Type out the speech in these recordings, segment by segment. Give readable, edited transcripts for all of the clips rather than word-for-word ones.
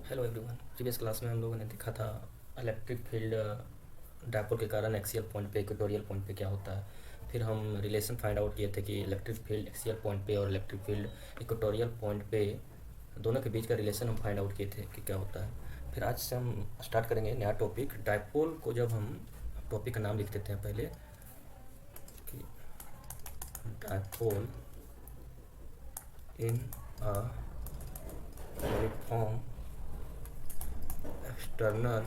Hello everyone. Previous class में हम लोगों ने देखा था इलेक्ट्रिक फील्ड डायपोल के कारण एक्सियल पॉइंट पे इक्वेटोरियल पॉइंट पे क्या होता है। फिर हम रिलेशन फाइंड आउट किए थे कि इलेक्ट्रिक फील्ड एक्सियल पॉइंट पे और इलेक्ट्रिक फील्ड इक्वेटोरियल पॉइंट पे दोनों के बीच का रिलेशन हम फाइंड आउट किए थे कि क्या होता है। फिर आज से हम स्टार्ट करेंगे नया टॉपिक। डायपोल को जब हम टॉपिक का नाम लिख देते हैं पहले कि dipole in a uniform external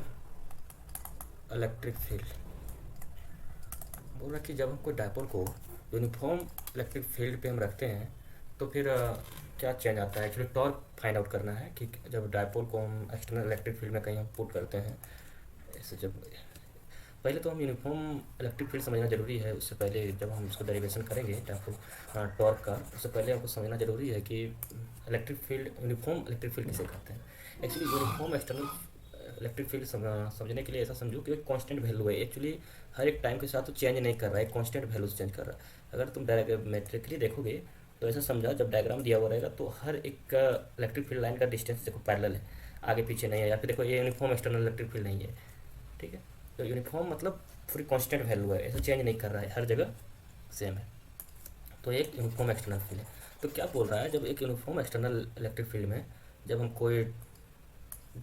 electric field. बोल रहा कि जब हम कोई डायपोल को यूनिफॉर्म इलेक्ट्रिक फील्ड पे हम रखते हैं तो फिर क्या चेंज आता है। एक्चुअली टॉर्क फाइंड आउट करना है कि जब डायपोल को हम एक्सटर्नल इलेक्ट्रिक फील्ड में कहीं हम पुट करते हैं। ऐसे जब पहले तो हम यूनिफॉर्म इलेक्ट्रिक फील्ड समझना ज़रूरी है। उससे पहले जब हम उसको डेरिवेशन करेंगे डायपोल टॉर्क का, उससे पहले आपको समझना ज़रूरी है कि electric field uniform electric field किसे कहते हैं। Actually uniform external electric field समझने के लिए ऐसा समझो कि एक कांस्टेंट वैल्यू है। एक्चुअली हर एक टाइम के साथ तो चेंज नहीं कर रहा है, कांस्टेंट वैल्यू से चेंज कर रहा है। अगर तुम डायग्रामेट्रिकली देखोगे तो ऐसा समझा, जब डायग्राम दिया हुआ रहेगा तो हर एक इलेक्ट्रिक फील्ड लाइन का डिस्टेंस देखो पैरेलल है, आगे पीछे नहीं है। या फिर देखो ये यूनिफॉर्म एक्सटर्नल इलेक्ट्रिक फील्ड नहीं है, ठीक है। तो यूनिफॉर्म मतलब पूरी कांस्टेंट वैल्यू है, ऐसा चेंज नहीं कर रहा है, हर जगह सेम है। तो एक यूनिफॉर्म एक्सटर्नल फील्ड है। तो क्या बोल रहा है, जब एक यूनिफॉर्म एक्सटर्नल इलेक्ट्रिक फील्ड में जब हम कोई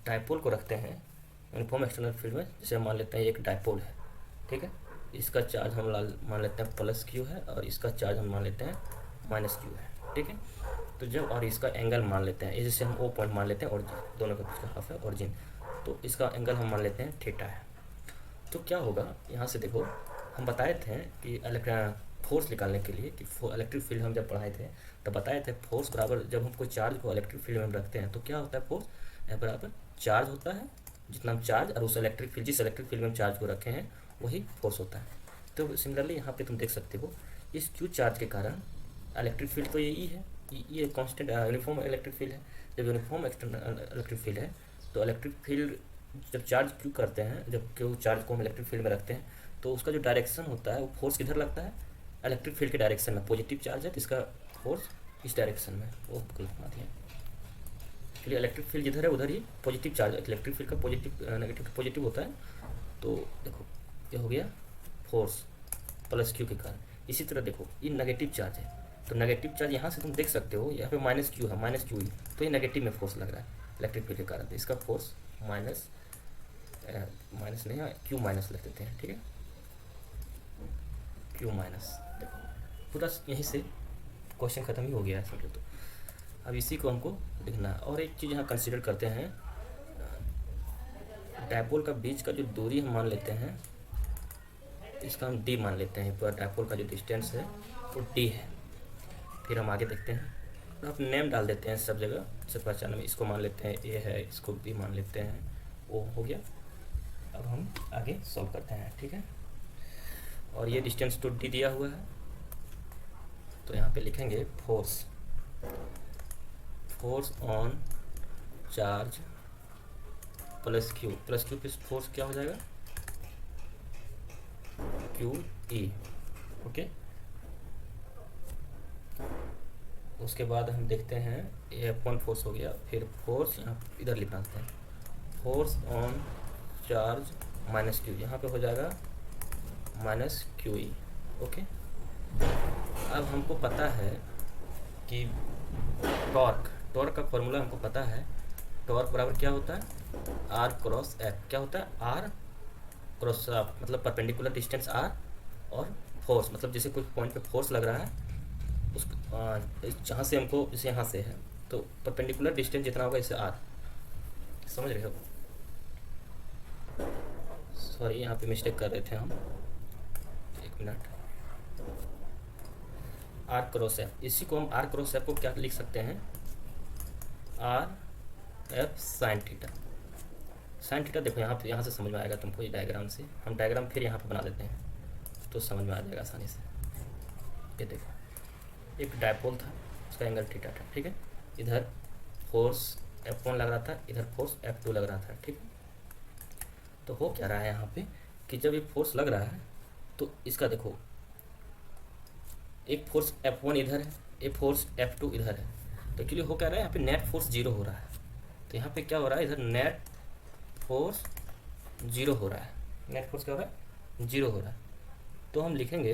डायपोल को रखते हैं यूनिफॉर्म एक्सटर्नल फील्ड में, जैसे हम मान लेते हैं एक डायपोल है, ठीक है। इसका चार्ज हम मान लेते हैं प्लस क्यू है और इसका चार्ज हम मान लेते हैं माइनस क्यू है, ठीक है। तो जब और इसका एंगल मान लेते हैं, जैसे हम ओ पॉइंट मान लेते हैं और दोनों का बीच का हाफ है ओरिजिन, तो इसका एंगल हम मान लेते हैं थीटा है। तो क्या होगा यहाँ से देखो, हम बताए थे कि फोर्स निकालने के लिए कि इलेक्ट्रिक फील्ड हम जब पढ़ाए थे तब बताए थे फोर्स बराबर, जब हम कोई चार्ज को इलेक्ट्रिक फील्ड में रखते हैं तो क्या होता है, फोर्स बराबर चार्ज होता है। जितना हम चार्ज और उस इलेक्ट्रिक फील्ड, जिस इलेक्ट्रिक फील्ड में हम चार्ज को रखे हैं वही फोर्स होता है। तो सिमिलरली यहाँ पे तुम देख सकते हो, इस क्यू चार्ज के कारण इलेक्ट्रिक फील्ड तो यही है, ये कांस्टेंट यूनिफॉर्म इलेक्ट्रिक फील्ड है। जब यूनिफॉर्म एक्सटर्नल इलेक्ट्रिक फील्ड है तो इलेक्ट्रिक फील्ड जब चार्ज क्यू करते हैं, जब क्यू चार्ज को हम इलेक्ट्रिक फील्ड में रखते हैं तो उसका जो डायरेक्शन होता है वो फोर्स किधर लगता है, इलेक्ट्रिक फील्ड के डायरेक्शन में। पॉजिटिव चार्ज है तो इसका फोर्स इस डायरेक्शन में, वो गलत बना दिया। इसलिए इलेक्ट्रिक फील्ड जिधर है उधर ही पॉजिटिव चार्ज, इलेक्ट्रिक फील्ड का पॉजिटिव नेगेटिव पॉजिटिव होता है। तो देखो ये हो गया फोर्स प्लस क्यू के कारण। इसी तरह देखो ये नेगेटिव चार्ज है, तो नेगेटिव चार्ज यहाँ से तुम देख सकते हो, यहाँ पे माइनस क्यू है, माइनस क्यू ही, तो ये नेगेटिव में फोर्स लग रहा है इलेक्ट्रिक फील्ड के कारण। तो इसका फोर्स माइनस माइनस नहीं है, क्यू माइनस लिख देते हैं, ठीक है। क्यू माइनस, देखो पूरा यहीं से क्वेश्चन खत्म ही हो गया है समझो। तो अब इसी को हमको लिखना है। और एक चीज़ यहाँ कंसिडर करते हैं, डायपोल का बीच का जो दूरी हम मान लेते हैं, इसका हम डी मान लेते हैं। पूरा डायपोल का जो डिस्टेंस है वो डी है। फिर हम आगे देखते हैं, आप नेम डाल देते हैं सब जगह से पहचान में। इसको मान लेते हैं ए है, इसको बी मान लेते हैं, ओ हो गया। अब हम आगे सॉल्व करते हैं, ठीक है। और ये डिस्टेंस तो डी दिया हुआ है, तो यहाँ पे लिखेंगे force, force on charge plus Q पे फोर्स क्या हो जाएगा, क्यू ई, ओके। उसके बाद हम देखते हैं ये अपॉन फोर्स हो गया, फिर फोर्स यहाँ इधर लिखना है, force on charge minus Q, यहाँ पे हो जाएगा माइनस क्यू ई, ओके। अब हमको पता है कि टॉर्क का फॉर्मूला हमको पता है। टॉर्क बराबर क्या होता है, आर क्रॉस एफ। क्या होता है, आर क्रॉस मतलब परपेंडिकुलर डिस्टेंस आर, और फोर्स मतलब जैसे कोई पॉइंट पे फोर्स लग रहा है उस जहाँ से हमको, जैसे यहाँ से है तो परपेंडिकुलर डिस्टेंस जितना होगा इसे आर, समझ रहे हो। सॉरी यहाँ पे मिस्टेक कर रहे थे हम, एक मिनट। आर क्रॉस एफ, इसी को हम आर क्रॉस एफ को क्या लिख सकते हैं, R F sine theta. Sine theta देखो यहाँ से समझ में आएगा तुमको, ये डायग्राम से हम डायग्राम फिर यहाँ पे बना देते हैं तो समझ में आ जाएगा आसानी से। ये देखो एक डायपोल था, उसका एंगल थीटा था, ठीक है। इधर फोर्स F1 लग रहा था, इधर फोर्स F2 लग रहा था, ठीक है। तो हो क्या रहा है यहाँ पे कि जब ये फोर्स लग रहा है तो इसका देखो एक फोर्स F1 इधर है, एक फोर्स F2 इधर है। तो एक्चुअली हो क्या रहा है, यहाँ पे नेट फोर्स जीरो हो रहा है, तो यहाँ पे क्या हो रहा है, इधर नेट फोर्स जीरो हो रहा है, नेट फोर्स क्या हो रहा है, जीरो हो रहा है। तो हम लिखेंगे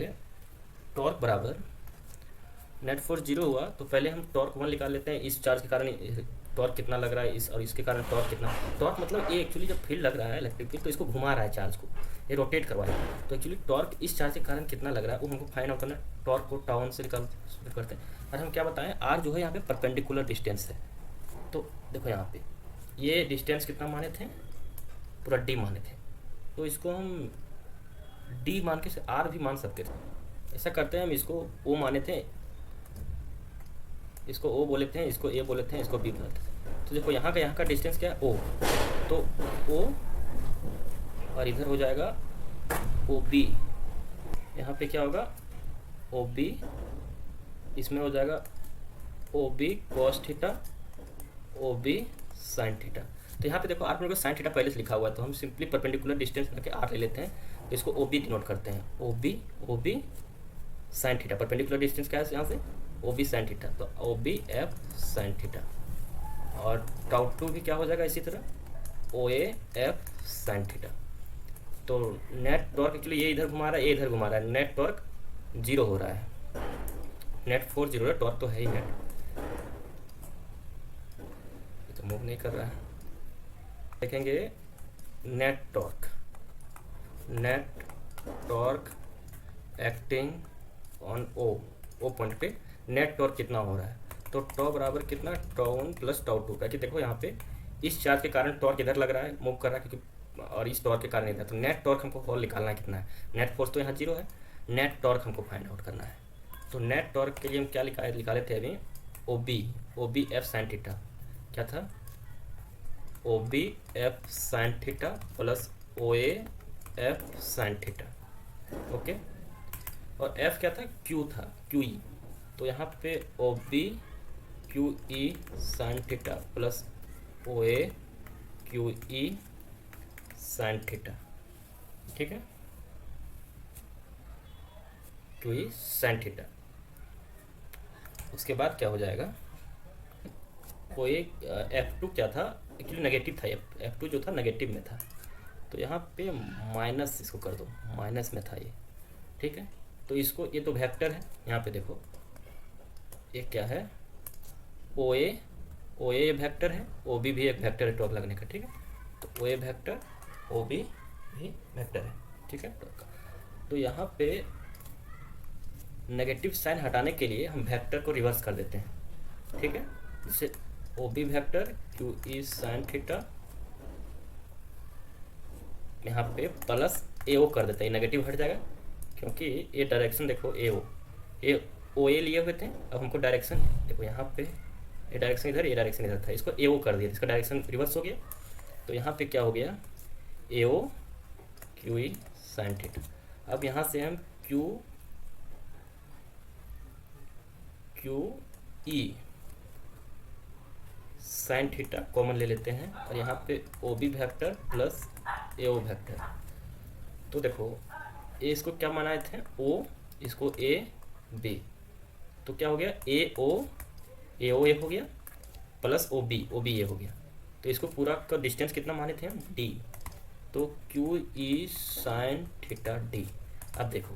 टॉर्क बराबर, नेट फोर्स जीरो हुआ तो पहले हम टॉर्क वन निकाल लेते हैं, इस चार्ज के कारण टॉर्क कितना लग रहा है, इस और इसके कारण टॉर्क कितना। टॉर्क मतलब ये एक्चुअली जब फील्ड लग रहा है इलेक्ट्रिक फील्ड, तो इसको घुमा रहा है चार्ज को, ये रोटेट करवा रहा है। तो एक्चुअली टॉर्क इस चार्ज के कारण कितना लग रहा है वो हमको फाइंड आउट करना है। टॉर्क को टाउन से निकाल करते हैं। और हम क्या बताएं, आर जो है यहाँ पे परपेंडिकुलर डिस्टेंस है। तो देखो यहाँ पे ये डिस्टेंस कितना माने थे, पूरा डी माने थे, तो इसको हम डी मान के आर भी मान सकते थे। ऐसा करते हैं, हम इसको ओ माने थे, इसको ओ बोले थे, इसको ए बोले थे, इसको बी बोले थे। तो देखो यहाँ का डिस्टेंस क्या है, ओ, तो ओ और इधर हो जाएगा ओ बी, यहाँ पे क्या होगा ओ बी, इसमें हो जाएगा O B cos theta, O B sine theta. तो यहाँ पे देखो आर पर साइन थीटा पहले से लिखा हुआ है, तो हम सिंपली परपेंडिकुलर डिस्टेंस करके आर ले लेते हैं, तो इसको ओ बी डिनोट करते हैं, O B sine theta. Perpendicular distance क्या है यहाँ से, ओ बी साइन थीटा, तो O B F sine theta. और टाउ टू भी क्या हो जाएगा इसी तरह, O A F sine theta. तो नेट टॉर्क एक्चुअली ये इधर घुमा रहा है, ये इधर घुमा रहा है, नेट टॉर्क जीरो हो रहा है, नेट फोर्स जीरो है, टॉर्क तो है ही नेट, ये तो मूव नहीं कर रहा है। देखेंगे net torque acting on O point पे नेट टॉर्क कितना हो रहा है। तो टॉ बराबर कितना, tau one plus tau two का, कि देखो यहाँ पे इस चार्ज के कारण टॉर्क इधर लग रहा है, मूव कर रहा है, क्योंकि और इस टॉर्क के कारण इधर, तो नेट टॉर्क हमको और निकालना है कितना है, नेट फोर्स तो यहाँ जीरो है, नेट टॉर्क हमको फाइंड आउट करना है। तो नेट टॉर्क के लिए हम क्या निकाले थे अभी, O B F sine theta, क्या था, O B F sine theta plus O A F sine theta, okay. और एफ क्या था, क्यू था, क्यू ई, तो यहाँ पे O B Q E sine theta plus O A Q E sine theta, ठीक है, क्यू ई साइन थीटा। उसके बाद क्या हो जाएगा, ओ ए एफ टू क्या था, एक्चुअली नेगेटिव था, एफ टू जो था नेगेटिव में था, तो यहाँ पे माइनस इसको कर दो, माइनस में था ये, ठीक है। तो इसको, ये तो वेक्टर है, यहाँ पे देखो ये क्या है, ओ ए वेक्टर है, ओ बी भी एक वेक्टर है टॉर्क लगने का, ठीक है। तो ओ ए वेक्टर, ओ बी भी वेक्टर है, ठीक है। तो यहाँ पे नेगेटिव साइन हटाने के लिए हम वेक्टर को रिवर्स कर देते हैं, ठीक है। जैसे O B vector Q E sine theta, यहाँ पे प्लस ए ओ कर देते हैं, नेगेटिव हट जाएगा, क्योंकि ये डायरेक्शन देखो ए ओ ए लिए हुए थे, अब हमको डायरेक्शन देखो यहाँ पे, ये डायरेक्शन इधर, ये डायरेक्शन इधर था, इसको ए ओ कर दिया, इसका डायरेक्शन रिवर्स हो गया। तो यहाँ पे क्या हो गया, A O Q E sine theta. अब यहाँ से हम Q E sine theta common ले लेते हैं, और यहाँ पे O B vector plus A O vector. तो देखो ए इसको क्या बनाए थे, ओ, इसको ए बी, तो क्या हो गया, ए ओ ए हो गया प्लस ओ बी ए हो गया। तो इसको पूरा का डिस्टेंस कितना माने थे हम, डी, तो Q E sine theta D. अब देखो,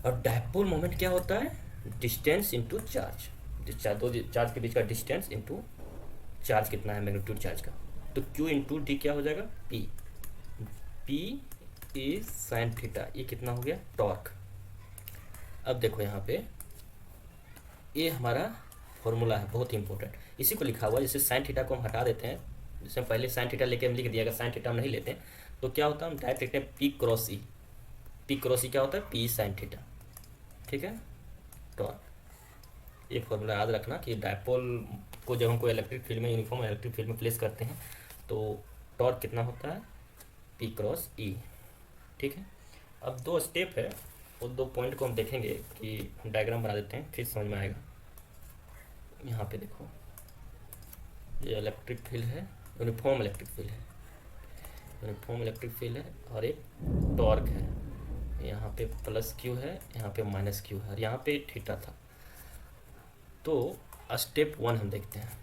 और डायपोल मोमेंट क्या होता है, डिस्टेंस इंटू चार्ज, दो चार्ज के बीच का डिस्टेंस इंटू चार्ज कितना है, मैग्नीट्यूड चार्ज का। तो क्यू इंटू डी क्या हो जाएगा, पी ई साइन थीटा, ये कितना हो गया, टॉर्क। अब देखो यहाँ पे ये हमारा फॉर्मूला है, बहुत ही इंपॉर्टेंट, इसी को लिखा हुआ है। जैसे साइन थीटा को हम हटा देते हैं, जैसे पहले साइन थीटा लेके हम लिख दिया, अगर साइन थीटा हम नहीं लेते हैं तो क्या होता है, हम डायरेक्ट लिखते हैं पी क्रॉस ई क्या होता है, पी साइन थीटा, ठीक है। टॉर्क, ये फॉर्मूला याद रखना कि डायपोल को जब हमको इलेक्ट्रिक फील्ड में, यूनिफॉर्म इलेक्ट्रिक फील्ड में प्लेस करते हैं तो टॉर्क कितना होता है, पी क्रॉस ई, ठीक है। अब दो स्टेप है, वो दो पॉइंट को हम देखेंगे कि हम डायग्राम बना देते हैं, फिर समझ में आएगा। यहाँ पे देखो, ये इलेक्ट्रिक फील्ड है, यूनिफॉर्म इलेक्ट्रिक फील्ड है, और एक टॉर्क है, यहाँ पे प्लस क्यू है, यहाँ पे माइनस क्यू है, और यहाँ पे थीटा था। तो स्टेप वन हम देखते हैं।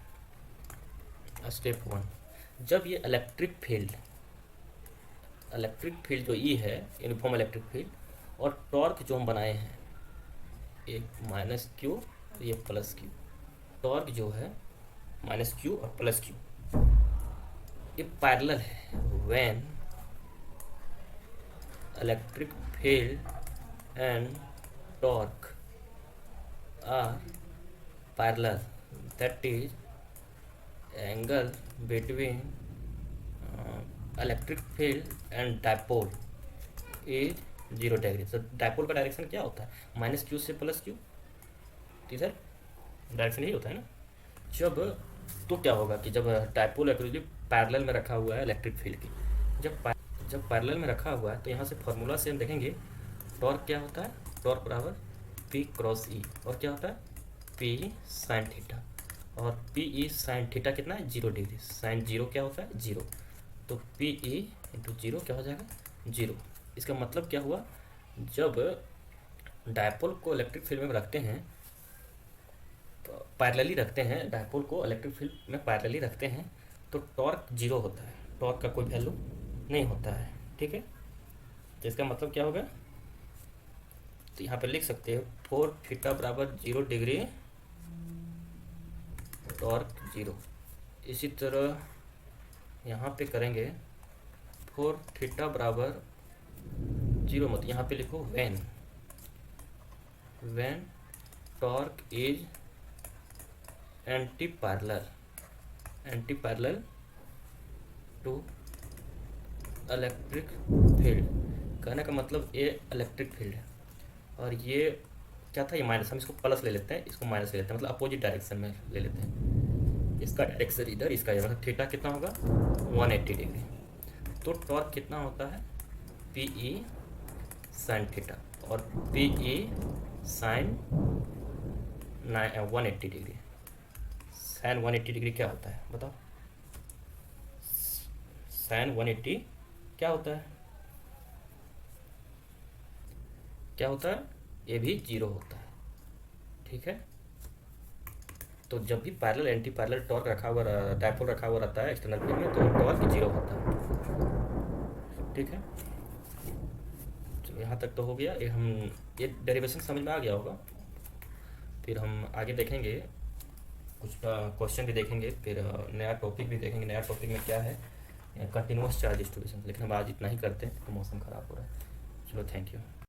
स्टेप वन, जब ये इलेक्ट्रिक फील्ड जो ई है, यूनिफॉर्म इलेक्ट्रिक फील्ड, और टॉर्क जो हम बनाए हैं, एक माइनस क्यू, ये प्लस क्यू, टॉर्क जो है माइनस क्यू और प्लस क्यू, ये पैरेलल है। When electric field and torque are parallel, that is angle between electric field and dipole is 0 degree. तो डायपोल का डायरेक्शन क्या होता है? माइनस क्यू से प्लस क्यू, इधर डायरेक्शन यही होता है ना। जब तो क्या होगा कि जब डायपोल एक्चुअली पैरेलल में रखा हुआ है इलेक्ट्रिक फील्ड की, जब पैरेलल में रखा हुआ है तो यहाँ से फॉर्मूला से हम देखेंगे टॉर्क क्या होता है, टॉर्क बराबर पी क्रॉस ई, और क्या होता है पी साइन थीटा, और पी ई साइन थीटा कितना है 0 डिग्री, साइन जीरो क्या होता है 0, तो पी ई इंटू जीरो क्या हो जाएगा 0। इसका मतलब क्या हुआ, जब डायपोल को इलेक्ट्रिक फील्ड में रखते हैं, पैरेलली रखते हैं, डायपोल को इलेक्ट्रिक फील्ड में पैरेलली रखते हैं, तो टॉर्क 0 होता है, टॉर्क का कोई वैल्यू नहीं होता है। ठीक है, तो इसका मतलब क्या होगा, तो यहाँ पे लिख सकते हो 4 थीटा बराबर 0 डिग्री, टॉर्क 0। इसी तरह यहाँ पे करेंगे 4 थीटा बराबर 0, मत यहाँ पे लिखो when torque is anti parallel to electric field. कहने का मतलब ये इलेक्ट्रिक फील्ड है, और ये क्या था, ये माइनस, हम इसको प्लस ले लेते हैं, इसको माइनस ले लेते हैं, मतलब अपोजिट डायरेक्शन में ले लेते हैं। इसका डायरेक्शन इधर, इसका इधर, मतलब थीटा कितना होगा 180 डिग्री। तो टॉर्क कितना होता है पी ई साइन थीटा, और P E sine 180 degree. Sine 180 degree क्या होता है बताओ, साइन 180 क्या होता है, क्या होता है, ये भी 0 होता है। ठीक है, तो जब भी पैरेलल एंटी पैरेलल टॉर्क रखा हुआ, डायपोल रखा हुआ रहता है एक्सटर्नल फील्ड में, तो टॉर्क 0 होता है। ठीक है, चलो यहाँ तक तो हो गया, ये डेरिवेशन समझ में आ गया होगा। फिर हम आगे देखेंगे, कुछ क्वेश्चन भी देखेंगे, फिर नया टॉपिक भी देखेंगे। नया टॉपिक में क्या है, कंटिन्यूअस चार्ज डिस्ट्रीब्यूशन। लेकिन हम आज इतना ही करते हैं, तो मौसम ख़राब हो रहा है। चलो, थैंक यू।